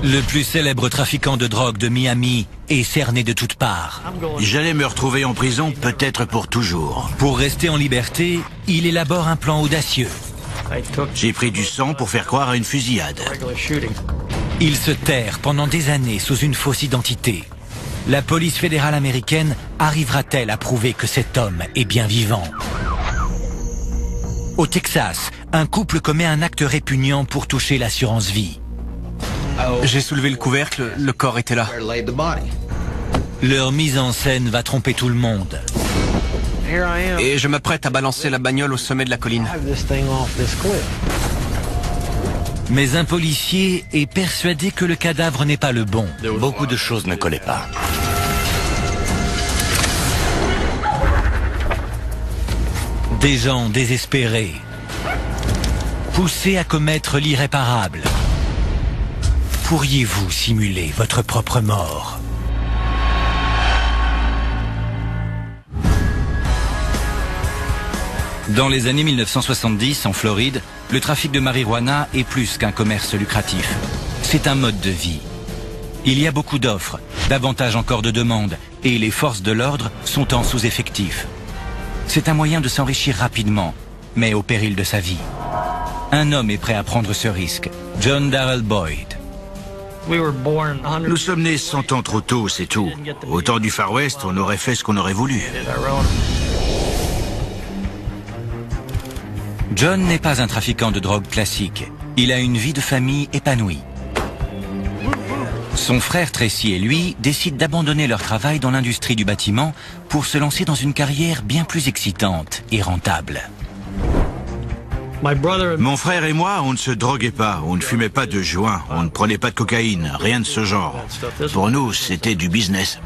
Le plus célèbre trafiquant de drogue de Miami est cerné de toutes parts. J'allais me retrouver en prison, peut-être pour toujours. Pour rester en liberté, il élabore un plan audacieux. J'ai pris du sang pour faire croire à une fusillade. Il se terre pendant des années sous une fausse identité. La police fédérale américaine arrivera-t-elle à prouver que cet homme est bien vivant? Au Texas, un couple commet un acte répugnant pour toucher l'assurance vie. J'ai soulevé le couvercle, le corps était là. Leur mise en scène va tromper tout le monde. Et je m'apprête à balancer la bagnole au sommet de la colline. Mais un policier est persuadé que le cadavre n'est pas le bon. Beaucoup de choses ne collaient pas. Des gens désespérés, poussés à commettre l'irréparable. Pourriez-vous simuler votre propre mort? Dans les années 1970, en Floride, le trafic de marijuana est plus qu'un commerce lucratif. C'est un mode de vie. Il y a beaucoup d'offres, davantage encore de demandes, et les forces de l'ordre sont en sous-effectif. C'est un moyen de s'enrichir rapidement, mais au péril de sa vie. Un homme est prêt à prendre ce risque, John Darrell Boyd. Nous sommes nés 100 ans trop tôt, c'est tout. Au temps du Far West, on aurait fait ce qu'on aurait voulu. John n'est pas un trafiquant de drogue classique. Il a une vie de famille épanouie. Son frère Tracy et lui décident d'abandonner leur travail dans l'industrie du bâtiment pour se lancer dans une carrière bien plus excitante et rentable. Mon frère et moi, on ne se droguait pas, on ne fumait pas de joint, on ne prenait pas de cocaïne, rien de ce genre. Pour nous, c'était du business.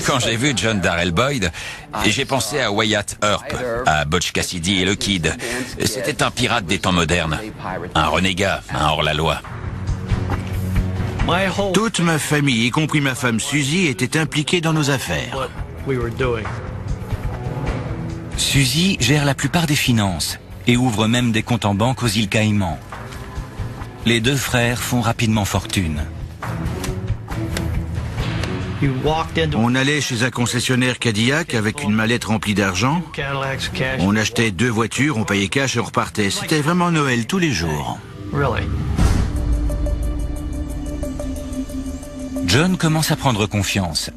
Quand j'ai vu John Darrell Boyd, j'ai pensé à Wyatt Earp, à Butch Cassidy et le Kid. C'était un pirate des temps modernes, un renégat, un hors-la-loi. Toute ma famille, y compris ma femme Suzy, était impliquée dans nos affaires. Suzy gère la plupart des finances et ouvre même des comptes en banque aux îles Caïmans. Les deux frères font rapidement fortune. On allait chez un concessionnaire Cadillac avec une mallette remplie d'argent. On achetait 2 voitures, on payait cash et on repartait. C'était vraiment Noël tous les jours. John commence à prendre confiance.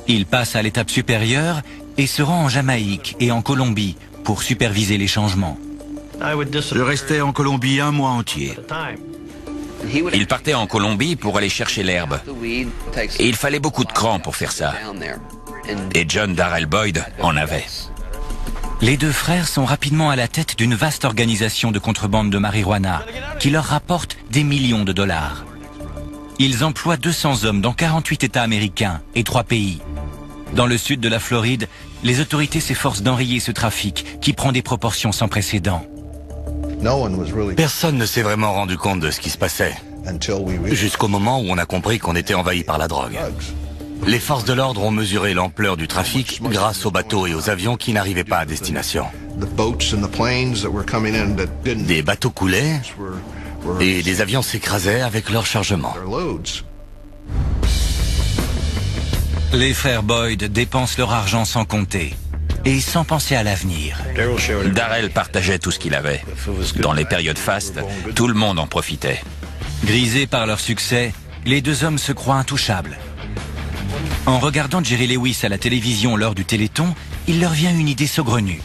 Il passe à l'étape supérieure et se rend en Jamaïque et en Colombie pour superviser les changements. Je restais en Colombie 1 mois entier. Il partait en Colombie pour aller chercher l'herbe. Et il fallait beaucoup de cran pour faire ça. Et John Darrell Boyd en avait. Les deux frères sont rapidement à la tête d'une vaste organisation de contrebande de marijuana qui leur rapporte des millions de dollars. Ils emploient 200 hommes dans 48 États américains et 3 pays. Dans le sud de la Floride, les autorités s'efforcent d'enrayer ce trafic qui prend des proportions sans précédent. Personne ne s'est vraiment rendu compte de ce qui se passait, jusqu'au moment où on a compris qu'on était envahi par la drogue. Les forces de l'ordre ont mesuré l'ampleur du trafic grâce aux bateaux et aux avions qui n'arrivaient pas à destination. Des bateaux coulaient et des avions s'écrasaient avec leur chargement. Les frères Boyd dépensent leur argent sans compter et sans penser à l'avenir. Darrell partageait tout ce qu'il avait. Dans les périodes fastes, tout le monde en profitait. Grisés par leur succès, les deux hommes se croient intouchables. En regardant Jerry Lewis à la télévision lors du Téléthon, il leur vient une idée saugrenue.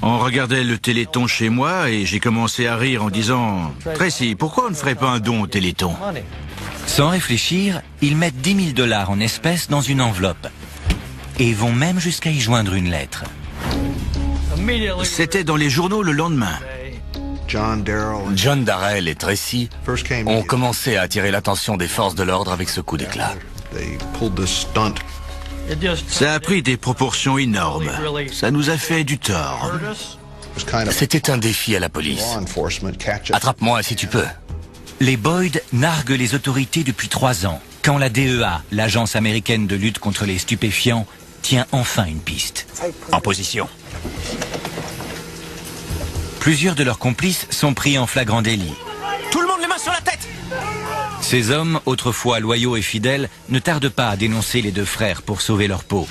On regardait le Téléthon chez moi et j'ai commencé à rire en disant « Tracy, pourquoi on ne ferait pas un don au Téléthon ?» Sans réfléchir, ils mettent 10 000 $ en espèces dans une enveloppe et vont même jusqu'à y joindre une lettre. C'était dans les journaux le lendemain. John Darrell et Tracy ont commencé à attirer l'attention des forces de l'ordre avec ce coup d'éclat. Ça a pris des proportions énormes. Ça nous a fait du tort. C'était un défi à la police. Attrape-moi si tu peux. Les Boyd narguent les autorités depuis 3 ans, quand la DEA, l'agence américaine de lutte contre les stupéfiants, tient enfin une piste. En position. Plusieurs de leurs complices sont pris en flagrant délit. Tout le monde les mains sur la tête! Ces hommes, autrefois loyaux et fidèles, ne tardent pas à dénoncer les deux frères pour sauver leur peau.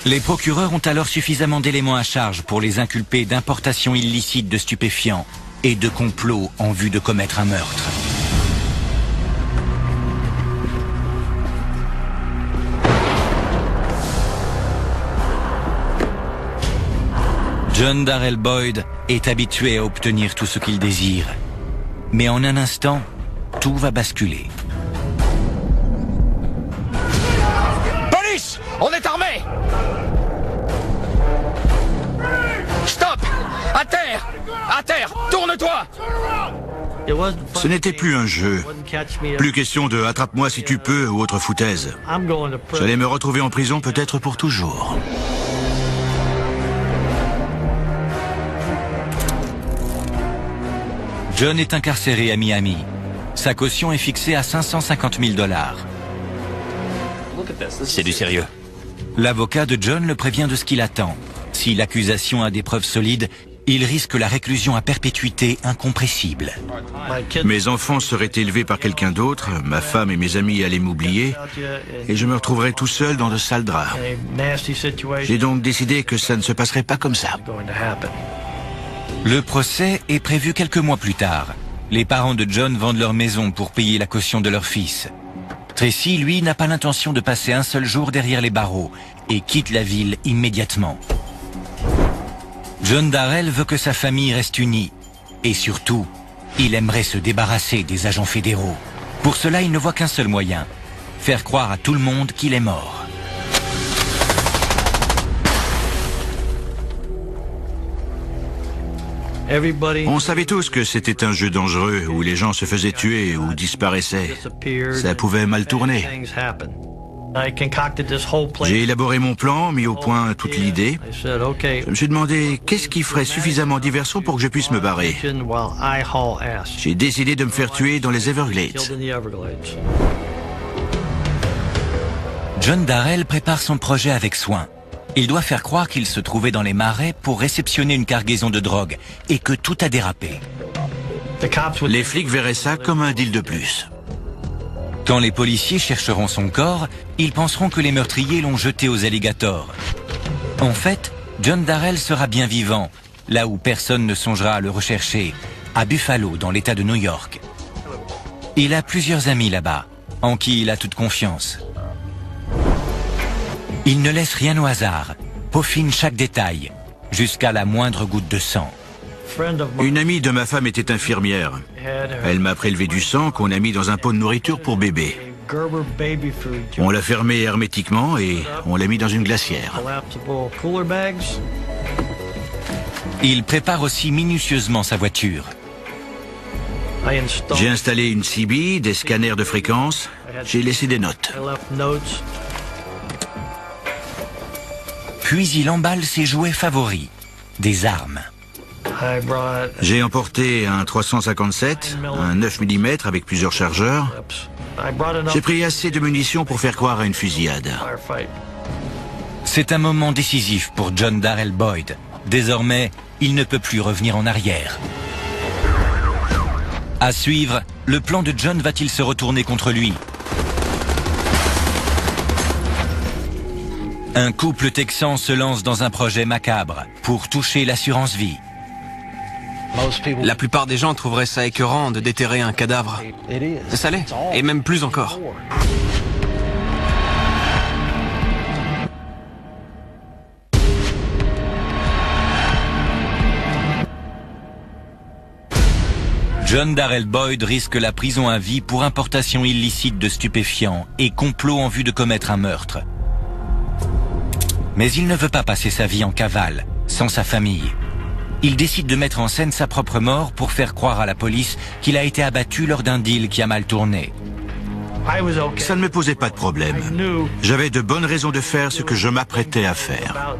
Les procureurs ont alors suffisamment d'éléments à charge pour les inculper d'importation illicite de stupéfiants et de complot en vue de commettre un meurtre. John Darrell Boyd est habitué à obtenir tout ce qu'il désire. Mais en un instant, tout va basculer. Police! On est armés! Stop! À terre! À terre! Tourne-toi! Ce n'était plus un jeu. Plus question de « attrape-moi si tu peux » ou autre foutaise. J'allais me retrouver en prison peut-être pour toujours. John est incarcéré à Miami. Sa caution est fixée à 550 000 $. C'est du sérieux. L'avocat de John le prévient de ce qu'il attend. Si l'accusation a des preuves solides, il risque la réclusion à perpétuité incompressible. Mes enfants seraient élevés par quelqu'un d'autre, ma femme et mes amis allaient m'oublier, et je me retrouverais tout seul dans de sales draps. J'ai donc décidé que ça ne se passerait pas comme ça. Le procès est prévu quelques mois plus tard. Les parents de John vendent leur maison pour payer la caution de leur fils. Tracy, lui, n'a pas l'intention de passer un seul jour derrière les barreaux et quitte la ville immédiatement. John Darrell veut que sa famille reste unie. Et surtout, il aimerait se débarrasser des agents fédéraux. Pour cela, il ne voit qu'un seul moyen. Faire croire à tout le monde qu'il est mort. On savait tous que c'était un jeu dangereux où les gens se faisaient tuer ou disparaissaient. Ça pouvait mal tourner. J'ai élaboré mon plan, mis au point toute l'idée. Je me suis demandé qu'est-ce qui ferait suffisamment diversion pour que je puisse me barrer. J'ai décidé de me faire tuer dans les Everglades. John Darrell prépare son projet avec soin. Il doit faire croire qu'il se trouvait dans les marais pour réceptionner une cargaison de drogue et que tout a dérapé. Les flics verraient ça comme un deal de plus. Quand les policiers chercheront son corps, ils penseront que les meurtriers l'ont jeté aux alligators. En fait, John Darrell sera bien vivant, là où personne ne songera à le rechercher, à Buffalo, dans l'État de New York. Il a plusieurs amis là-bas, en qui il a toute confiance. Il ne laisse rien au hasard, peaufine chaque détail, jusqu'à la moindre goutte de sang. Une amie de ma femme était infirmière. Elle m'a prélevé du sang qu'on a mis dans un pot de nourriture pour bébé. On l'a fermé hermétiquement et on l'a mis dans une glacière. Il prépare aussi minutieusement sa voiture. J'ai installé une CB, des scanners de fréquence, j'ai laissé des notes. Puis il emballe ses jouets favoris, des armes. J'ai emporté un 357, un 9 mm avec plusieurs chargeurs. J'ai pris assez de munitions pour faire croire à une fusillade. C'est un moment décisif pour John Darrell Boyd. Désormais, il ne peut plus revenir en arrière. À suivre, le plan de John va-t-il se retourner contre lui? Un couple texan se lance dans un projet macabre pour toucher l'assurance vie. La plupart des gens trouveraient ça écœurant de déterrer un cadavre. Ça l'est, et même plus encore. John Darrell Boyd risque la prison à vie pour importation illicite de stupéfiants et complot en vue de commettre un meurtre. Mais il ne veut pas passer sa vie en cavale, sans sa famille. Il décide de mettre en scène sa propre mort pour faire croire à la police qu'il a été abattu lors d'un deal qui a mal tourné. Ça ne me posait pas de problème. J'avais de bonnes raisons de faire ce que je m'apprêtais à faire.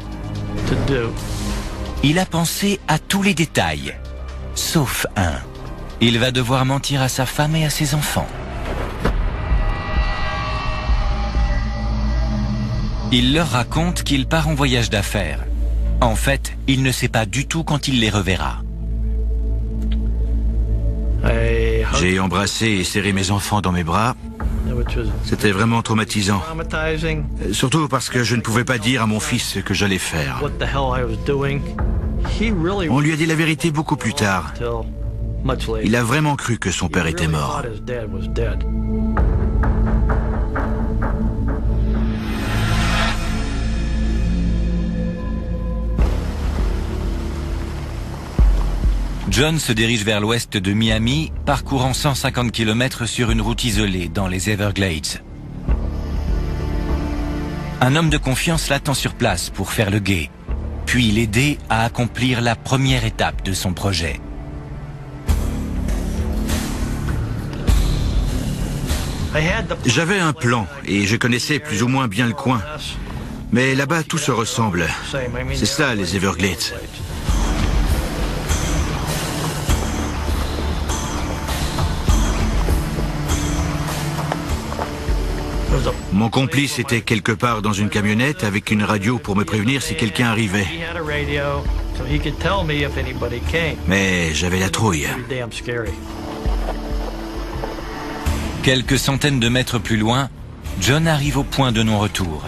Il a pensé à tous les détails, sauf un. Il va devoir mentir à sa femme et à ses enfants. Il leur raconte qu'il part en voyage d'affaires. En fait, il ne sait pas du tout quand il les reverra. J'ai embrassé et serré mes enfants dans mes bras. C'était vraiment traumatisant. Surtout parce que je ne pouvais pas dire à mon fils ce que j'allais faire. On lui a dit la vérité beaucoup plus tard. Il a vraiment cru que son père était mort. John se dirige vers l'ouest de Miami, parcourant 150 km sur une route isolée dans les Everglades. Un homme de confiance l'attend sur place pour faire le guet, puis l'aider à accomplir la première étape de son projet. J'avais un plan et je connaissais plus ou moins bien le coin. Mais là-bas, tout se ressemble. C'est ça, les Everglades. Mon complice était quelque part dans une camionnette avec une radio pour me prévenir si quelqu'un arrivait. Mais j'avais la trouille. Quelques centaines de mètres plus loin, John arrive au point de non-retour.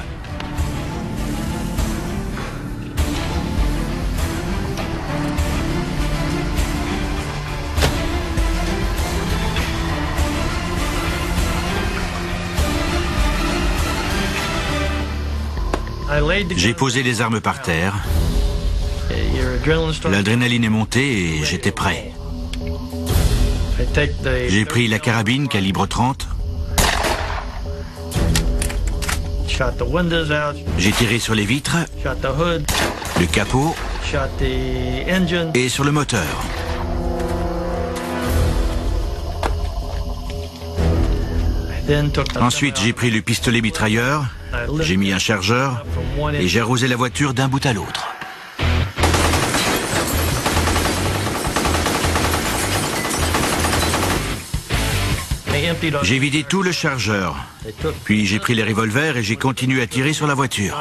J'ai posé les armes par terre. L'adrénaline est montée et j'étais prêt. J'ai pris la carabine calibre 30. J'ai tiré sur les vitres, le capot et sur le moteur. Ensuite, j'ai pris le pistolet mitrailleur, j'ai mis un chargeur et j'ai arrosé la voiture d'un bout à l'autre. J'ai vidé tout le chargeur, puis j'ai pris les revolvers et j'ai continué à tirer sur la voiture.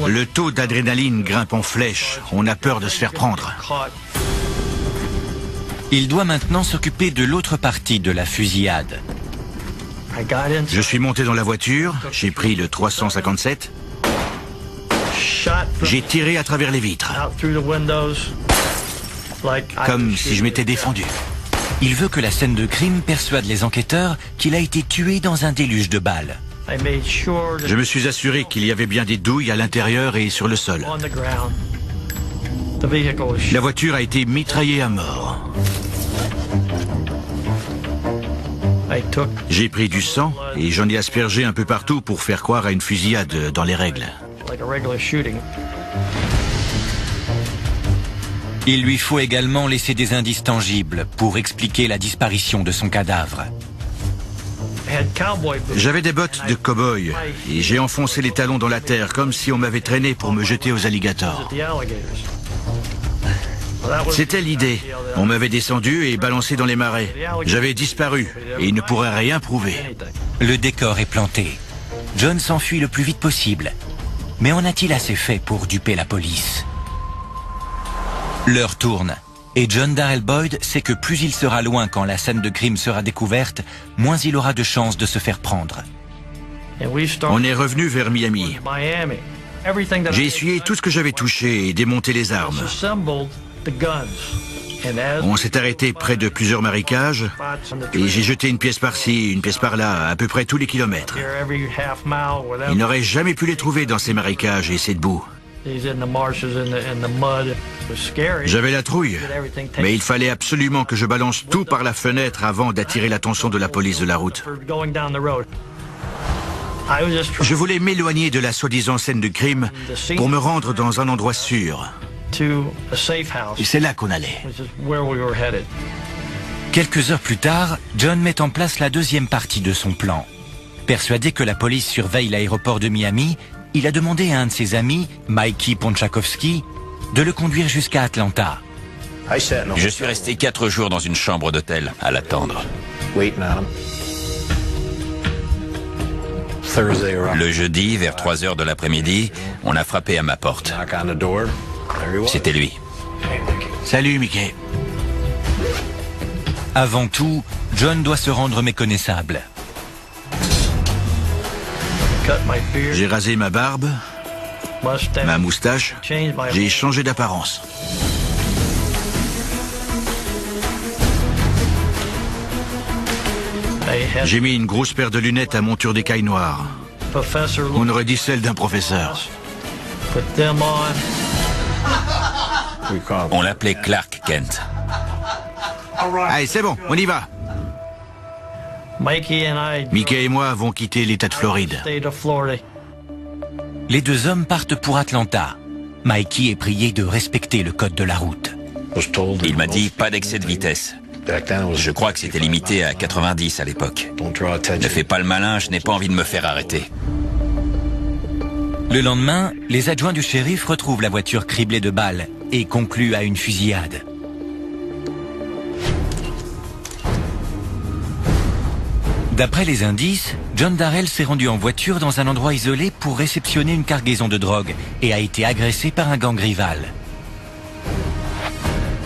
Le taux d'adrénaline grimpe en flèche, on a peur de se faire prendre. Il doit maintenant s'occuper de l'autre partie de la fusillade. Je suis monté dans la voiture, j'ai pris le 357, j'ai tiré à travers les vitres, comme si je m'étais défendu. Il veut que la scène de crime persuade les enquêteurs qu'il a été tué dans un déluge de balles. Je me suis assuré qu'il y avait bien des douilles à l'intérieur et sur le sol. La voiture a été mitraillée à mort. J'ai pris du sang et j'en ai aspergé un peu partout pour faire croire à une fusillade dans les règles. Il lui faut également laisser des indices tangibles pour expliquer la disparition de son cadavre. J'avais des bottes de cow-boy et j'ai enfoncé les talons dans la terre comme si on m'avait traîné pour me jeter aux alligators. C'était l'idée. On m'avait descendu et balancé dans les marais. J'avais disparu et il ne pourrait rien prouver. Le décor est planté. John s'enfuit le plus vite possible. Mais en a-t-il assez fait pour duper la police? L'heure tourne. Et John Darrell Boyd sait que plus il sera loin quand la scène de crime sera découverte, moins il aura de chances de se faire prendre. On est revenu vers Miami. J'ai essuyé tout ce que j'avais touché et démonté les armes. On s'est arrêté près de plusieurs marécages et j'ai jeté une pièce par-ci, une pièce par-là, à peu près tous les kilomètres. Il n'aurait jamais pu les trouver dans ces marécages et cette boue. J'avais la trouille, mais il fallait absolument que je balance tout par la fenêtre avant d'attirer l'attention de la police de la route. Je voulais m'éloigner de la soi-disant scène de crime pour me rendre dans un endroit sûr. Et c'est là qu'on allait. Quelques heures plus tard, John met en place la deuxième partie de son plan. Persuadé que la police surveille l'aéroport de Miami, il a demandé à un de ses amis, Mikey Ponchakowski, de le conduire jusqu'à Atlanta. Je suis resté 4 jours dans une chambre d'hôtel à l'attendre. Le jeudi, vers 3 heures de l'après-midi, on a frappé à ma porte. C'était lui. Salut, Mickey. Avant tout, John doit se rendre méconnaissable. J'ai rasé ma barbe, ma moustache, j'ai changé d'apparence. J'ai mis une grosse paire de lunettes à monture d'écaille noire. On aurait dit celle d'un professeur. On l'appelait Clark Kent. Allez, c'est bon, on y va. Mickey et moi avons quitté l'État de Floride. Les deux hommes partent pour Atlanta. Mikey est prié de respecter le code de la route. Il m'a dit pas d'excès de vitesse. Je crois que c'était limité à 90 à l'époque. Ne fais pas le malin, je n'ai pas envie de me faire arrêter. Le lendemain, les adjoints du shérif retrouvent la voiture criblée de balles et concluent à une fusillade. D'après les indices, John Darrell s'est rendu en voiture dans un endroit isolé pour réceptionner une cargaison de drogue et a été agressé par un gang rival.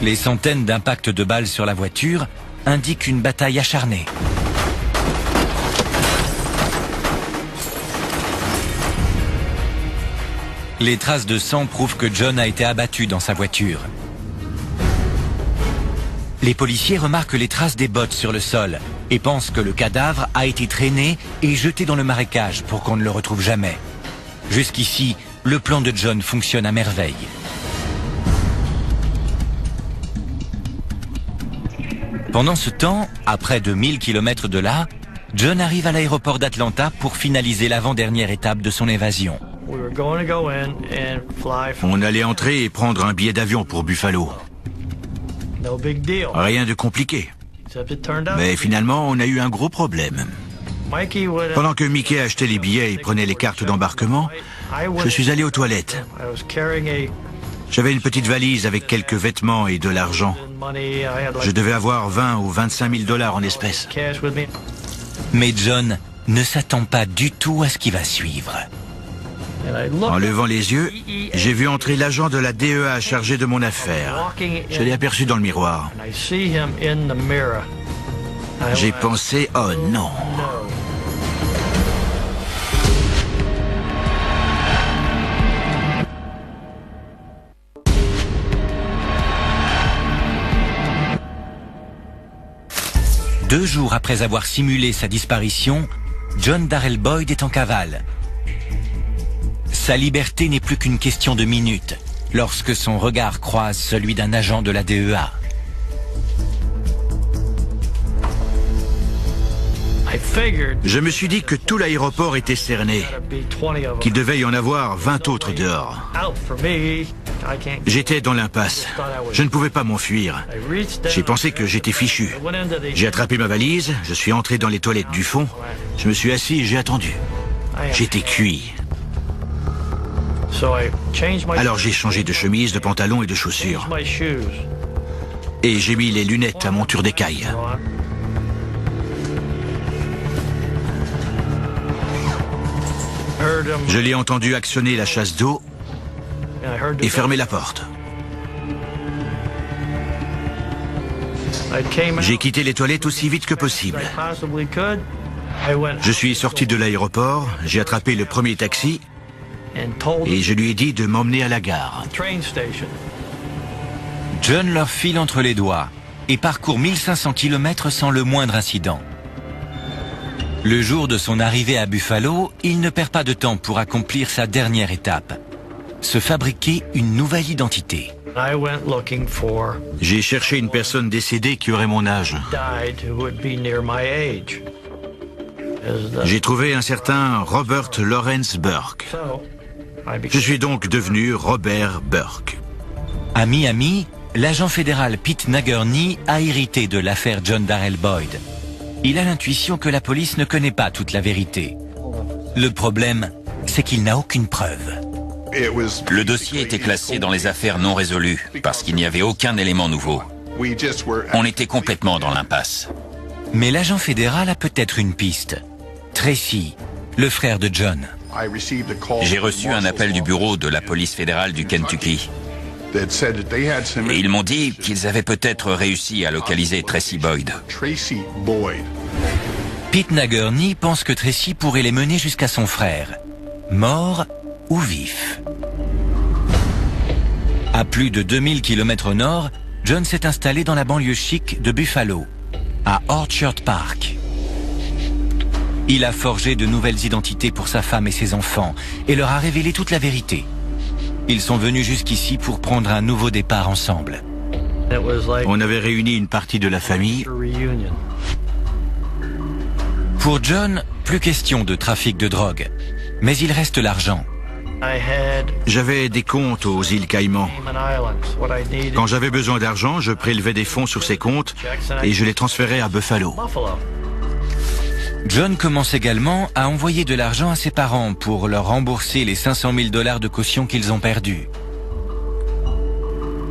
Les centaines d'impacts de balles sur la voiture indiquent une bataille acharnée. Les traces de sang prouvent que John a été abattu dans sa voiture. Les policiers remarquent les traces des bottes sur le sol et pensent que le cadavre a été traîné et jeté dans le marécage pour qu'on ne le retrouve jamais. Jusqu'ici, le plan de John fonctionne à merveille. Pendant ce temps, à près de 1000 km de là, John arrive à l'aéroport d'Atlanta pour finaliser l'avant-dernière étape de son évasion. On allait entrer et prendre un billet d'avion pour Buffalo. Rien de compliqué. Mais finalement, on a eu un gros problème. Pendant que Mickey achetait les billets et prenait les cartes d'embarquement, je suis allé aux toilettes. J'avais une petite valise avec quelques vêtements et de l'argent. Je devais avoir 20 ou 25 000 $ en espèces. Mais John ne s'attend pas du tout à ce qui va suivre. En levant les yeux, j'ai vu entrer l'agent de la DEA chargé de mon affaire. Je l'ai aperçu dans le miroir. J'ai pensé, oh non. Deux jours après avoir simulé sa disparition, John Darrell Boyd est en cavale. Sa liberté n'est plus qu'une question de minutes lorsque son regard croise celui d'un agent de la DEA. Je me suis dit que tout l'aéroport était cerné, qu'il devait y en avoir 20 autres dehors. J'étais dans l'impasse. Je ne pouvais pas m'enfuir. J'ai pensé que j'étais fichu. J'ai attrapé ma valise, je suis entré dans les toilettes du fond, je me suis assis et j'ai attendu. J'étais cuit. Alors j'ai changé de chemise, de pantalon et de chaussures. Et j'ai mis les lunettes à monture d'écaille. Je l'ai entendu actionner la chasse d'eau et fermer la porte. J'ai quitté les toilettes aussi vite que possible. Je suis sorti de l'aéroport, j'ai attrapé le premier taxi et je lui ai dit de m'emmener à la gare. John leur file entre les doigts et parcourt 1500 km sans le moindre incident. Le jour de son arrivée à Buffalo, il ne perd pas de temps pour accomplir sa dernière étape, se fabriquer une nouvelle identité. J'ai cherché une personne décédée qui aurait mon âge. J'ai trouvé un certain Robert Lawrence Burke. Je suis donc devenu Robert Burke. À Miami, l'agent fédéral Pete Nagourney a hérité de l'affaire John Darrell Boyd. Il a l'intuition que la police ne connaît pas toute la vérité. Le problème, c'est qu'il n'a aucune preuve. Le dossier était classé dans les affaires non résolues parce qu'il n'y avait aucun élément nouveau. On était complètement dans l'impasse. Mais l'agent fédéral a peut-être une piste. Tracy, le frère de John. J'ai reçu un appel du bureau de la police fédérale du Kentucky. Et ils m'ont dit qu'ils avaient peut-être réussi à localiser Tracy Boyd. Pete Nagourney pense que Tracy pourrait les mener jusqu'à son frère, mort ou vif. À plus de 2000 km au nord, John s'est installé dans la banlieue chic de Buffalo, à Orchard Park. Il a forgé de nouvelles identités pour sa femme et ses enfants et leur a révélé toute la vérité. Ils sont venus jusqu'ici pour prendre un nouveau départ ensemble. On avait réuni une partie de la famille. Pour John, plus question de trafic de drogue, mais il reste l'argent. J'avais des comptes aux îles Caïmans. Quand j'avais besoin d'argent, je prélevais des fonds sur ces comptes et je les transférais à Buffalo. John commence également à envoyer de l'argent à ses parents pour leur rembourser les 500 000 $ de caution qu'ils ont perdus.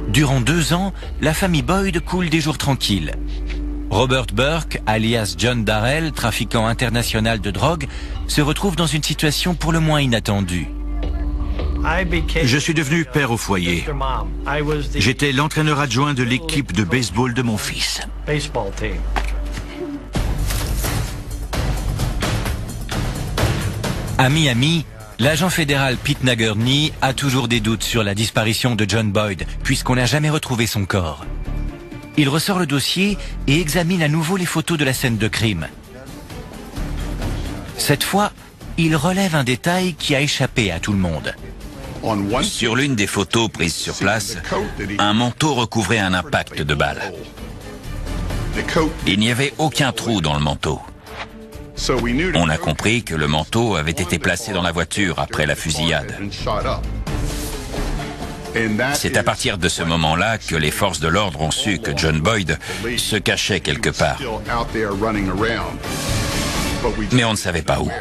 Durant 2 ans, la famille Boyd coule des jours tranquilles. Robert Burke, alias John Darrell, trafiquant international de drogue, se retrouve dans une situation pour le moins inattendue. Je suis devenu père au foyer. J'étais l'entraîneur adjoint de l'équipe de baseball de mon fils. À Miami, l'agent fédéral Pete Nagourney a toujours des doutes sur la disparition de John Boyd, puisqu'on n'a jamais retrouvé son corps. Il ressort le dossier et examine à nouveau les photos de la scène de crime. Cette fois, il relève un détail qui a échappé à tout le monde. Sur l'une des photos prises sur place, un manteau recouvrait un impact de balle. Il n'y avait aucun trou dans le manteau. On a compris que le manteau avait été placé dans la voiture après la fusillade. C'est à partir de ce moment-là que les forces de l'ordre ont su que John Boyd se cachait quelque part. Mais on ne savait pas où.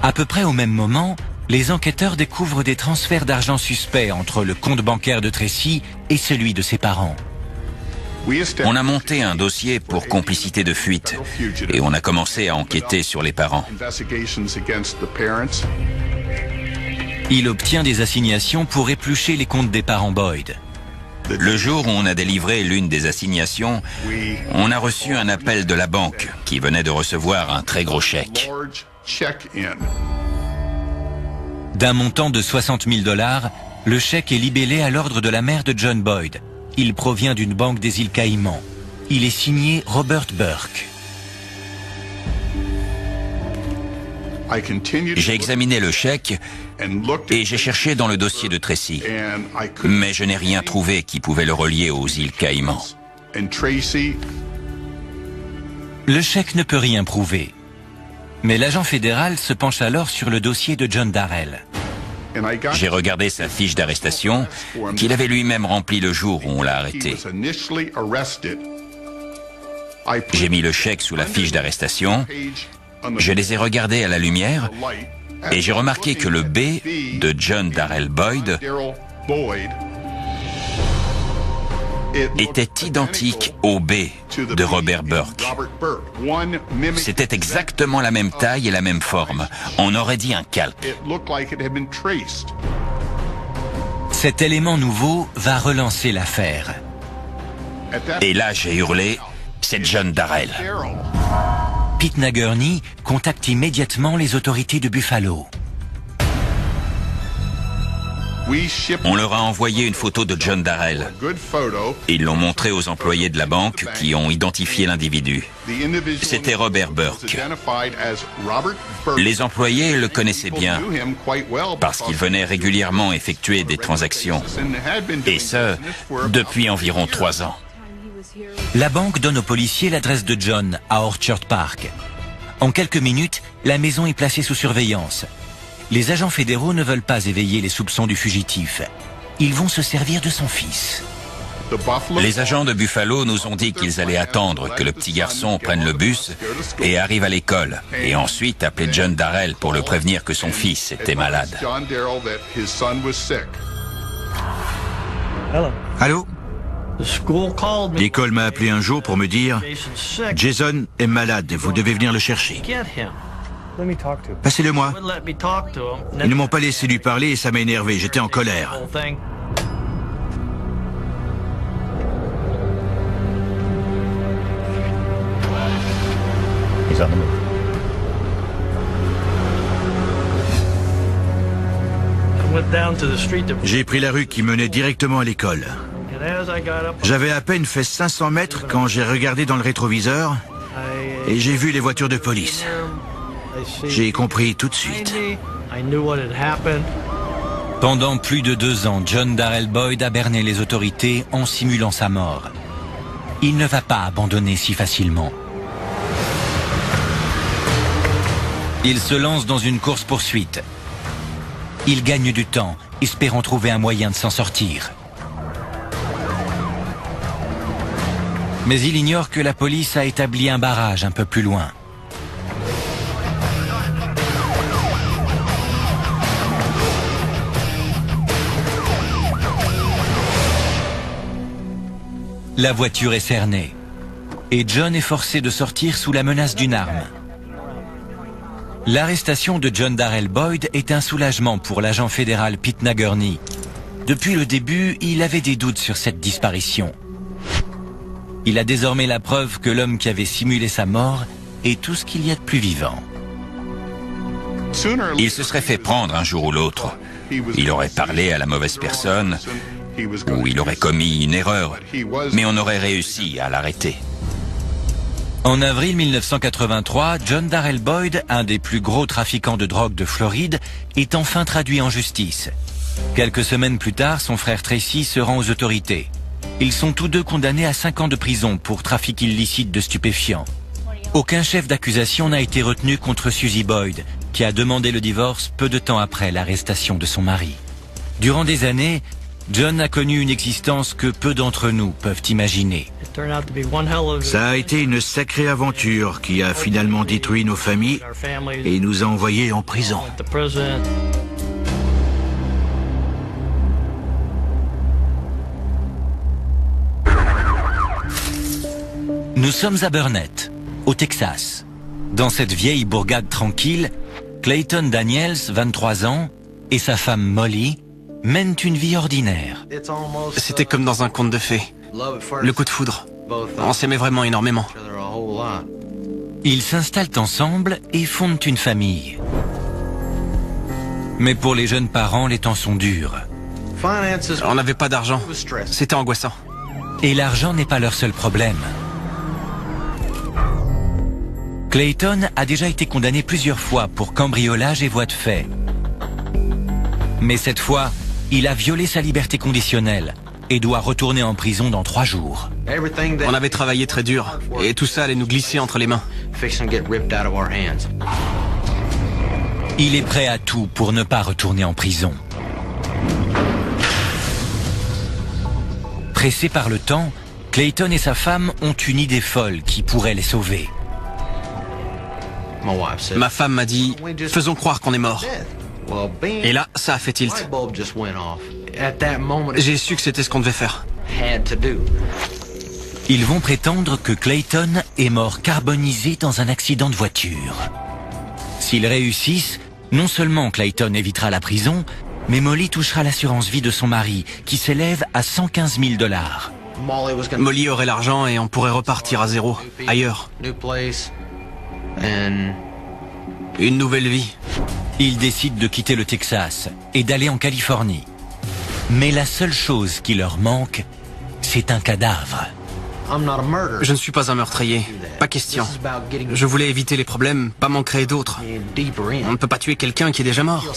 À peu près au même moment, les enquêteurs découvrent des transferts d'argent suspects entre le compte bancaire de Tracy et celui de ses parents. On a monté un dossier pour complicité de fuite et on a commencé à enquêter sur les parents. Il obtient des assignations pour éplucher les comptes des parents Boyd. Le jour où on a délivré l'une des assignations, on a reçu un appel de la banque qui venait de recevoir un très gros chèque. D'un montant de 60 000 $, le chèque est libellé à l'ordre de la mère de John Boyd. Il provient d'une banque des îles Caïmans. Il est signé Robert Burke. J'ai examiné le chèque et j'ai cherché dans le dossier de Tracy, mais je n'ai rien trouvé qui pouvait le relier aux îles Caïmans. Le chèque ne peut rien prouver. Mais l'agent fédéral se penche alors sur le dossier de John Darrell. J'ai regardé sa fiche d'arrestation qu'il avait lui-même remplie le jour où on l'a arrêté. J'ai mis le chèque sous la fiche d'arrestation, je les ai regardés à la lumière et j'ai remarqué que le B de John Darrell Boyd était identique au B de Robert Burke. C'était exactement la même taille et la même forme. On aurait dit un calque. Cet élément nouveau va relancer l'affaire. Et là, j'ai hurlé, c'est John Darrell. Pete Nagourney contacte immédiatement les autorités de Buffalo. On leur a envoyé une photo de John Darrell. Ils l'ont montrée aux employés de la banque qui ont identifié l'individu. C'était Robert Burke. Les employés le connaissaient bien parce qu'il venait régulièrement effectuer des transactions. Et ce, depuis environ 3 ans. La banque donne aux policiers l'adresse de John à Orchard Park. En quelques minutes, la maison est placée sous surveillance. Les agents fédéraux ne veulent pas éveiller les soupçons du fugitif. Ils vont se servir de son fils. Les agents de Buffalo nous ont dit qu'ils allaient attendre que le petit garçon prenne le bus et arrive à l'école, et ensuite appeler John Darrell pour le prévenir que son fils était malade. Allô? L'école m'a appelé un jour pour me dire « Jason est malade, vous devez venir le chercher. » Passez-le moi. Ils ne m'ont pas laissé lui parler et ça m'a énervé, j'étais en colère. J'ai pris la rue qui menait directement à l'école. J'avais à peine fait 500 mètres quand j'ai regardé dans le rétroviseur et j'ai vu les voitures de police. J'ai compris tout de suite. Pendant plus de 2 ans, John Darrell Boyd a berné les autorités en simulant sa mort. Il ne va pas abandonner si facilement. Il se lance dans une course-poursuite. Il gagne du temps, espérant trouver un moyen de s'en sortir. Mais il ignore que la police a établi un barrage un peu plus loin. La voiture est cernée et John est forcé de sortir sous la menace d'une arme. L'arrestation de John Darrell Boyd est un soulagement pour l'agent fédéral Pete Nagourney. Depuis le début, il avait des doutes sur cette disparition. Il a désormais la preuve que l'homme qui avait simulé sa mort est tout ce qu'il y a de plus vivant. Il se serait fait prendre un jour ou l'autre. Il aurait parlé à la mauvaise personne, ou il aurait commis une erreur, mais on aurait réussi à l'arrêter. En avril 1983, John Darrell Boyd, un des plus gros trafiquants de drogue de Floride, est enfin traduit en justice. Quelques semaines plus tard, son frère Tracy se rend aux autorités. Ils sont tous deux condamnés à 5 ans de prison pour trafic illicite de stupéfiants. Aucun chef d'accusation n'a été retenu contre Susie Boyd, qui a demandé le divorce peu de temps après l'arrestation de son mari. Durant des années, John a connu une existence que peu d'entre nous peuvent imaginer. Ça a été une sacrée aventure qui a finalement détruit nos familles et nous a envoyés en prison. Nous sommes à Burnett, au Texas. Dans cette vieille bourgade tranquille, Clayton Daniels, 23 ans, et sa femme Molly mènent une vie ordinaire. C'était comme dans un conte de fées. Le coup de foudre. On s'aimait vraiment énormément. Ils s'installent ensemble et fondent une famille. Mais pour les jeunes parents, les temps sont durs. On n'avait pas d'argent. C'était angoissant. Et l'argent n'est pas leur seul problème. Clayton a déjà été condamné plusieurs fois pour cambriolage et voies de fait. Mais cette fois, il a violé sa liberté conditionnelle et doit retourner en prison dans 3 jours. On avait travaillé très dur et tout ça allait nous glisser entre les mains. Il est prêt à tout pour ne pas retourner en prison. Pressés par le temps, Clayton et sa femme ont une idée folle qui pourrait les sauver. Ma femme m'a dit « Faisons croire qu'on est mort ». Et là, ça a fait tilt. J'ai su que c'était ce qu'on devait faire. Ils vont prétendre que Clayton est mort carbonisé dans un accident de voiture. S'ils réussissent, non seulement Clayton évitera la prison, mais Molly touchera l'assurance vie de son mari, qui s'élève à 115 000 $. Molly aurait l'argent et on pourrait repartir à zéro, ailleurs. Une nouvelle vie. Ils décident de quitter le Texas et d'aller en Californie. Mais la seule chose qui leur manque, c'est un cadavre. Je ne suis pas un meurtrier, pas question. Je voulais éviter les problèmes, pas m'en créer d'autres. On ne peut pas tuer quelqu'un qui est déjà mort.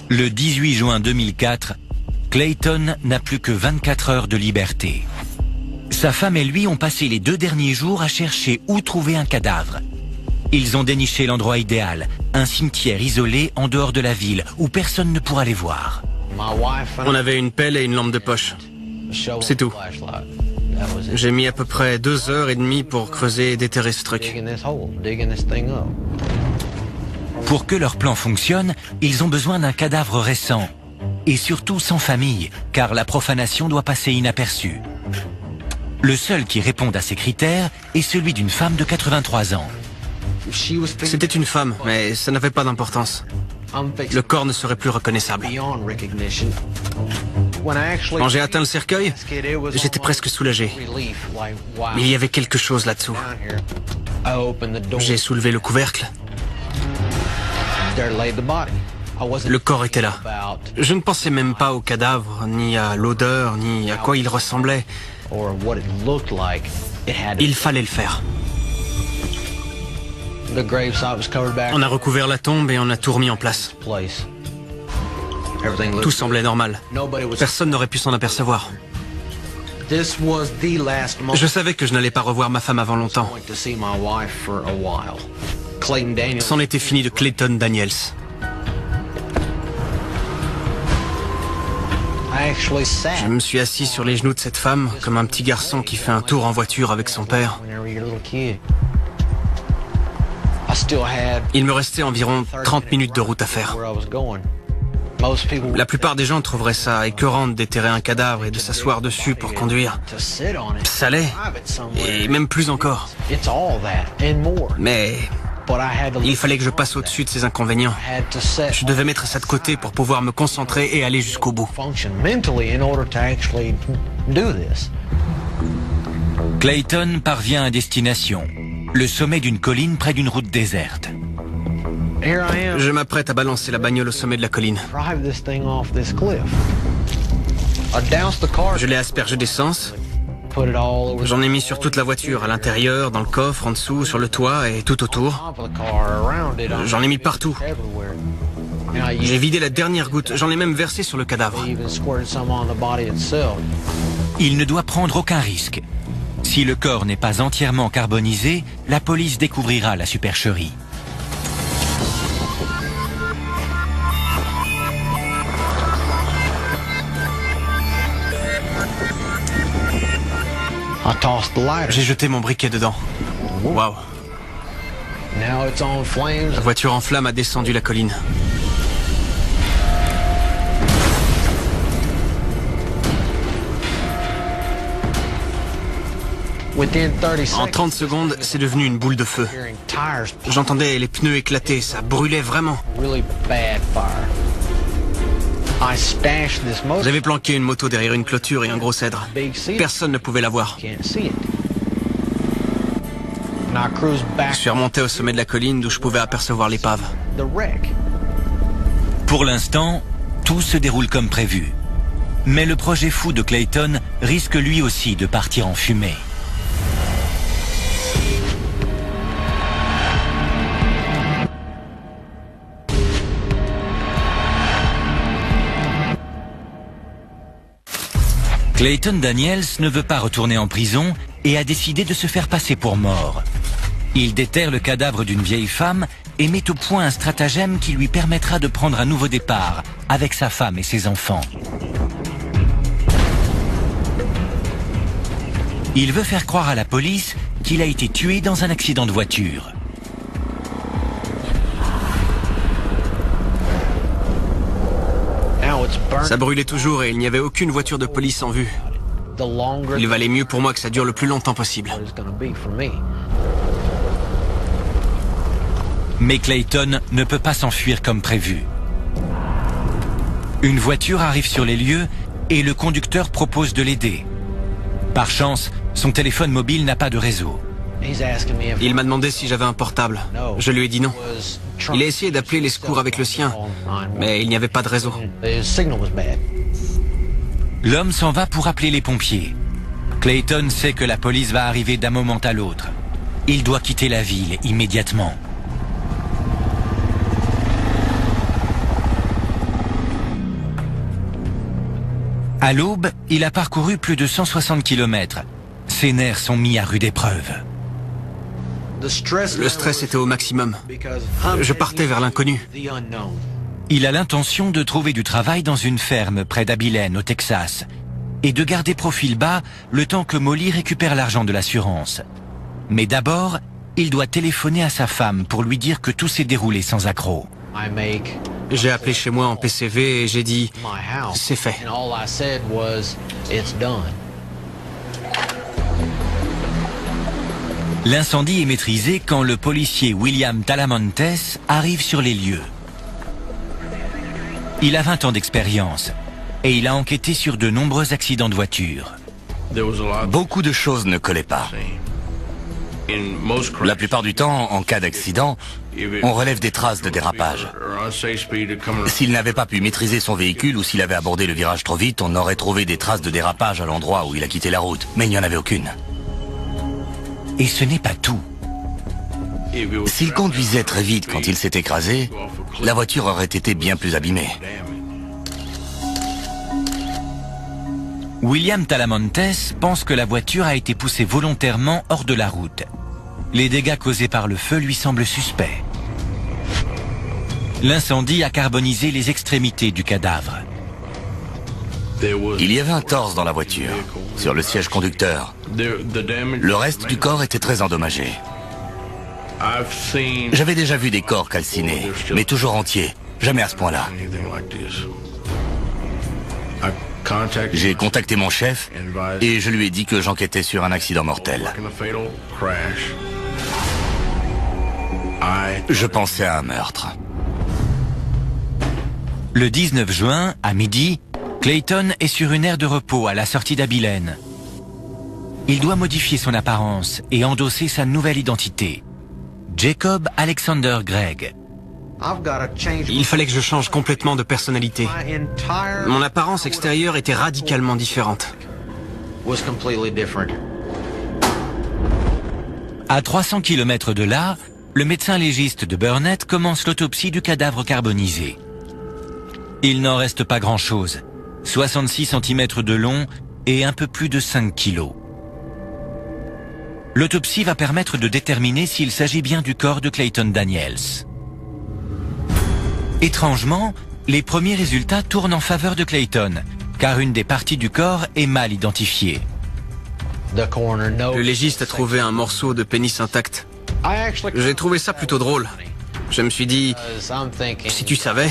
Le 18 juin 2004, Clayton n'a plus que 24 heures de liberté. Sa femme et lui ont passé les 2 derniers jours à chercher où trouver un cadavre. Ils ont déniché l'endroit idéal, un cimetière isolé en dehors de la ville où personne ne pourra les voir. On avait une pelle et une lampe de poche. C'est tout. J'ai mis à peu près 2h30 pour creuser et déterrer ce truc. Pour que leur plan fonctionne, ils ont besoin d'un cadavre récent. Et surtout sans famille, car la profanation doit passer inaperçue. Le seul qui réponde à ces critères est celui d'une femme de 83 ans. C'était une femme, mais ça n'avait pas d'importance. Le corps ne serait plus reconnaissable. Quand j'ai atteint le cercueil, j'étais presque soulagé. Mais il y avait quelque chose là-dessous. J'ai soulevé le couvercle. Le corps était là. Je ne pensais même pas au cadavre, ni à l'odeur, ni à quoi il ressemblait. Il fallait le faire. On a recouvert la tombe et on a tout remis en place. Tout semblait normal. Personne n'aurait pu s'en apercevoir. Je savais que je n'allais pas revoir ma femme avant longtemps. C'en était fini de Clayton Daniels. Je me suis assis sur les genoux de cette femme, comme un petit garçon qui fait un tour en voiture avec son père. Il me restait environ 30 minutes de route à faire. La plupart des gens trouveraient ça écœurant de déterrer un cadavre et de s'asseoir dessus pour conduire. Ça l'est, et même plus encore. Mais il fallait que je passe au-dessus de ces inconvénients. Je devais mettre ça de côté pour pouvoir me concentrer et aller jusqu'au bout. Clayton parvient à destination, le sommet d'une colline près d'une route déserte. Je m'apprête à balancer la bagnole au sommet de la colline. Je l'ai aspergé d'essence. J'en ai mis sur toute la voiture, à l'intérieur, dans le coffre, en dessous, sur le toit et tout autour. J'en ai mis partout. J'ai vidé la dernière goutte, j'en ai même versé sur le cadavre. Il ne doit prendre aucun risque. Si le corps n'est pas entièrement carbonisé, la police découvrira la supercherie. J'ai jeté mon briquet dedans. Waouh. La voiture en flammes a descendu la colline. En 30 secondes, c'est devenu une boule de feu. J'entendais les pneus éclater, ça brûlait vraiment. J'avais planqué une moto derrière une clôture et un gros cèdre. Personne ne pouvait la voir. Je suis remonté au sommet de la colline d'où je pouvais apercevoir l'épave. Pour l'instant, tout se déroule comme prévu. Mais le projet fou de Clayton risque lui aussi de partir en fumée. Clayton Daniels ne veut pas retourner en prison et a décidé de se faire passer pour mort. Il déterre le cadavre d'une vieille femme et met au point un stratagème qui lui permettra de prendre un nouveau départ avec sa femme et ses enfants. Il veut faire croire à la police qu'il a été tué dans un accident de voiture. Ça brûlait toujours et il n'y avait aucune voiture de police en vue. Il valait mieux pour moi que ça dure le plus longtemps possible. Mais Clayton ne peut pas s'enfuir comme prévu. Une voiture arrive sur les lieux et le conducteur propose de l'aider. Par chance, son téléphone mobile n'a pas de réseau. Il m'a demandé si j'avais un portable. Je lui ai dit non. Il a essayé d'appeler les secours avec le sien, mais il n'y avait pas de réseau. L'homme s'en va pour appeler les pompiers. Clayton sait que la police va arriver d'un moment à l'autre. Il doit quitter la ville immédiatement. À l'aube, il a parcouru plus de 160 km. Ses nerfs sont mis à rude épreuve. Le stress était au maximum. Je partais vers l'inconnu. Il a l'intention de trouver du travail dans une ferme près d'Abilene, au Texas, et de garder profil bas le temps que Molly récupère l'argent de l'assurance. Mais d'abord, il doit téléphoner à sa femme pour lui dire que tout s'est déroulé sans accroc. J'ai appelé chez moi en PCV et j'ai dit « c'est fait ». L'incendie est maîtrisé quand le policier William Talamontes arrive sur les lieux. Il a 20 ans d'expérience et il a enquêté sur de nombreux accidents de voiture. Beaucoup de choses ne collaient pas. La plupart du temps, en cas d'accident, on relève des traces de dérapage. S'il n'avait pas pu maîtriser son véhicule ou s'il avait abordé le virage trop vite, on aurait trouvé des traces de dérapage à l'endroit où il a quitté la route. Mais il n'y en avait aucune. Et ce n'est pas tout. S'il conduisait très vite quand il s'est écrasé, la voiture aurait été bien plus abîmée. William Talamontes pense que la voiture a été poussée volontairement hors de la route. Les dégâts causés par le feu lui semblent suspects. L'incendie a carbonisé les extrémités du cadavre. Il y avait un torse dans la voiture, sur le siège conducteur. Le reste du corps était très endommagé. J'avais déjà vu des corps calcinés, mais toujours entiers, jamais à ce point-là. J'ai contacté mon chef et je lui ai dit que j'enquêtais sur un accident mortel. Je pensais à un meurtre. Le 19 juin, à midi, Clayton est sur une aire de repos à la sortie d'Abilene. Il doit modifier son apparence et endosser sa nouvelle identité. Jacob Alexander Gregg. Il fallait que je change complètement de personnalité. Mon apparence extérieure était radicalement différente. À 300 km de là, le médecin légiste de Burnett commence l'autopsie du cadavre carbonisé. Il n'en reste pas grand-chose. 66 cm de long et un peu plus de 5 kilos. L'autopsie va permettre de déterminer s'il s'agit bien du corps de Clayton Daniels. Étrangement, les premiers résultats tournent en faveur de Clayton, car une des parties du corps est mal identifiée. Le légiste a trouvé un morceau de pénis intact. J'ai trouvé ça plutôt drôle. Je me suis dit, si tu savais...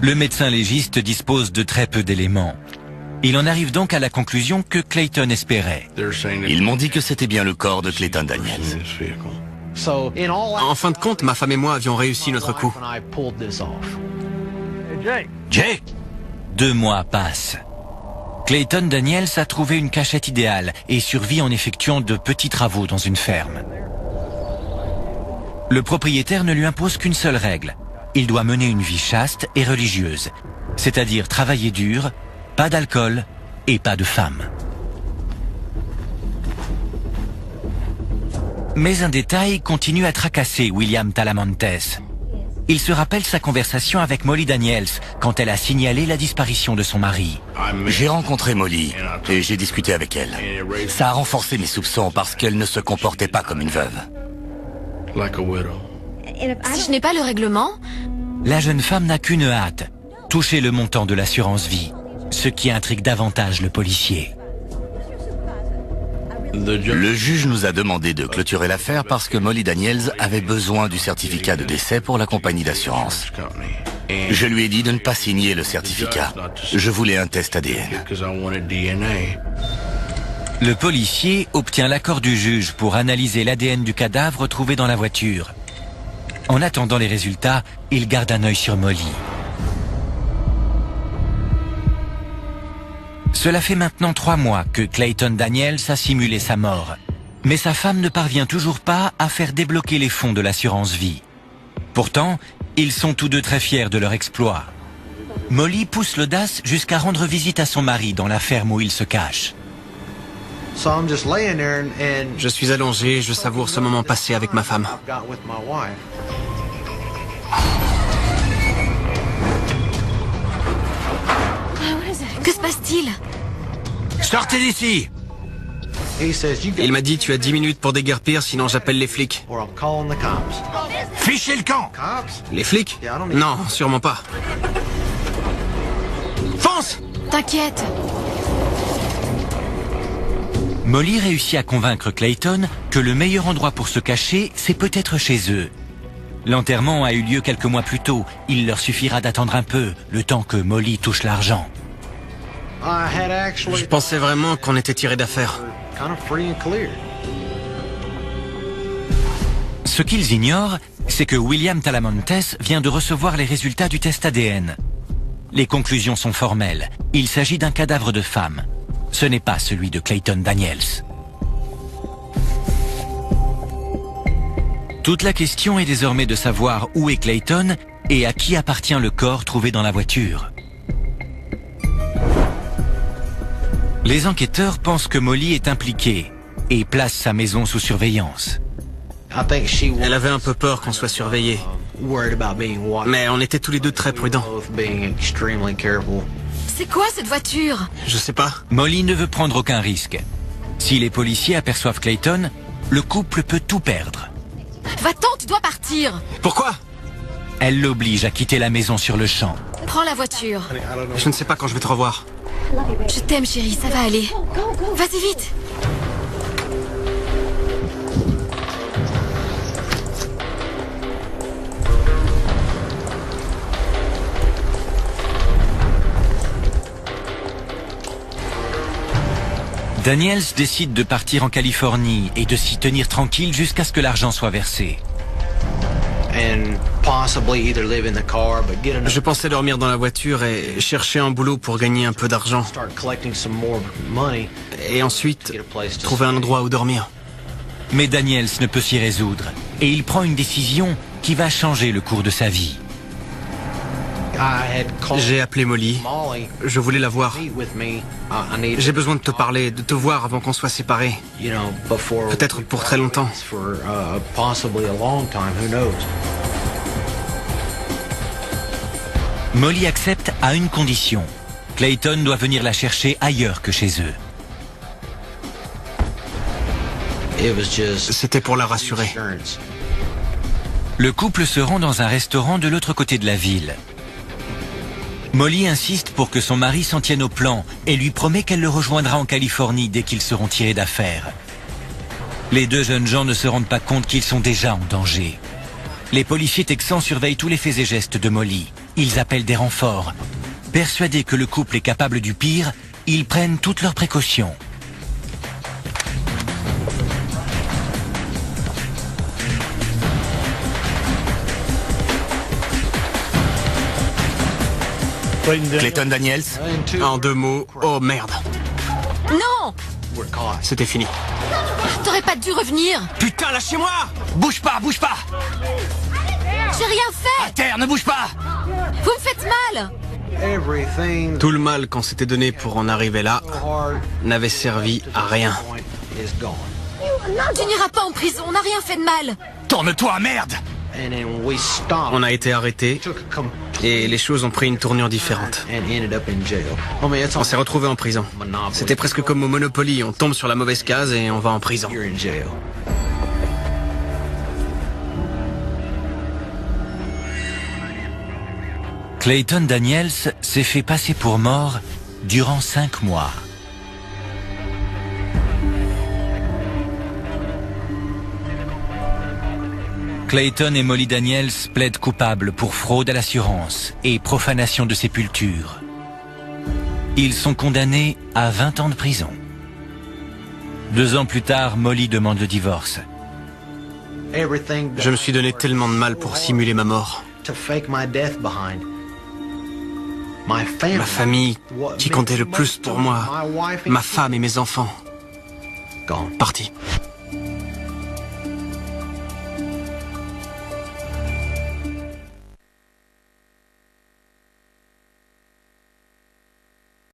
Le médecin légiste dispose de très peu d'éléments. Il en arrive donc à la conclusion que Clayton espérait. Ils m'ont dit que c'était bien le corps de Clayton Daniels. En fin de compte, ma femme et moi avions réussi notre coup. Jay! 2 mois passent. Clayton Daniels a trouvé une cachette idéale et survit en effectuant de petits travaux dans une ferme. Le propriétaire ne lui impose qu'une seule règle. Il doit mener une vie chaste et religieuse, c'est-à-dire travailler dur, pas d'alcool et pas de femmes. Mais un détail continue à tracasser William Talamontes. Il se rappelle sa conversation avec Molly Daniels quand elle a signalé la disparition de son mari. J'ai rencontré Molly et j'ai discuté avec elle. Ça a renforcé mes soupçons parce qu'elle ne se comportait pas comme une veuve. Si je n'ai pas le règlement... La jeune femme n'a qu'une hâte, toucher le montant de l'assurance vie, ce qui intrigue davantage le policier. Le juge nous a demandé de clôturer l'affaire parce que Molly Daniels avait besoin du certificat de décès pour la compagnie d'assurance. Je lui ai dit de ne pas signer le certificat. Je voulais un test ADN. Le policier obtient l'accord du juge pour analyser l'ADN du cadavre trouvé dans la voiture. En attendant les résultats, il garde un œil sur Molly. Cela fait maintenant 3 mois que Clayton Daniels a simulé sa mort. Mais sa femme ne parvient toujours pas à faire débloquer les fonds de l'assurance vie. Pourtant, ils sont tous deux très fiers de leur exploit. Molly pousse l'audace jusqu'à rendre visite à son mari dans la ferme où il se cache. Je suis allongé et je savoure ce moment passé avec ma femme. Que se passe-t-il? Sortez d'ici! Il m'a dit, tu as 10 minutes pour déguerpir, sinon j'appelle les flics. Fichez le camp! Les flics? Non, sûrement pas. Fonce! T'inquiète. Molly réussit à convaincre Clayton que le meilleur endroit pour se cacher, c'est peut-être chez eux. L'enterrement a eu lieu quelques mois plus tôt. Il leur suffira d'attendre un peu, le temps que Molly touche l'argent. Je pensais vraiment qu'on était tiré d'affaire. Ce qu'ils ignorent, c'est que William Talamontes vient de recevoir les résultats du test ADN. Les conclusions sont formelles. Il s'agit d'un cadavre de femme. Ce n'est pas celui de Clayton Daniels. Toute la question est désormais de savoir où est Clayton et à qui appartient le corps trouvé dans la voiture. Les enquêteurs pensent que Molly est impliquée et placent sa maison sous surveillance. Elle avait un peu peur qu'on soit surveillés. Mais on était tous les deux très prudents. C'est quoi cette voiture? Je sais pas. Molly ne veut prendre aucun risque. Si les policiers aperçoivent Clayton, le couple peut tout perdre. Va-t'en, tu dois partir. Pourquoi? Elle l'oblige à quitter la maison sur le champ. Prends la voiture. Je ne sais pas quand je vais te revoir. Je t'aime, chérie, ça va aller. Vas-y vite. Daniels décide de partir en Californie et de s'y tenir tranquille jusqu'à ce que l'argent soit versé. Je pensais dormir dans la voiture et chercher un boulot pour gagner un peu d'argent. Et ensuite, trouver un endroit où dormir. Mais Daniels ne peut s'y résoudre et il prend une décision qui va changer le cours de sa vie. J'ai appelé Molly. Je voulais la voir. J'ai besoin de te parler, de te voir avant qu'on soit séparés. Peut-être pour très longtemps. Molly accepte à une condition. Clayton doit venir la chercher ailleurs que chez eux. C'était pour la rassurer. Le couple se rend dans un restaurant de l'autre côté de la ville. Molly insiste pour que son mari s'en tienne au plan et lui promet qu'elle le rejoindra en Californie dès qu'ils seront tirés d'affaire. Les deux jeunes gens ne se rendent pas compte qu'ils sont déjà en danger. Les policiers texans surveillent tous les faits et gestes de Molly. Ils appellent des renforts. Persuadés que le couple est capable du pire, ils prennent toutes leurs précautions. Clayton Daniels? En 2 mots, oh merde. Non! C'était fini. T'aurais pas dû revenir. Putain, lâchez-moi! Bouge pas, bouge pas! J'ai rien fait. À terre, ne bouge pas! Vous me faites mal. Tout le mal qu'on s'était donné pour en arriver là n'avait servi à rien. Tu n'iras pas en prison, on n'a rien fait de mal. Tourne-toi, merde! On a été arrêtés et les choses ont pris une tournure différente. On s'est retrouvés en prison. C'était presque comme au Monopoly, on tombe sur la mauvaise case et on va en prison. Clayton Daniels s'est fait passer pour mort durant 5 mois. Clayton et Molly Daniels plaident coupables pour fraude à l'assurance et profanation de sépulture. Ils sont condamnés à 20 ans de prison. 2 ans plus tard, Molly demande le divorce. Je me suis donné tellement de mal pour simuler ma mort. Ma famille, qui comptait le plus pour moi, ma femme et mes enfants, partis.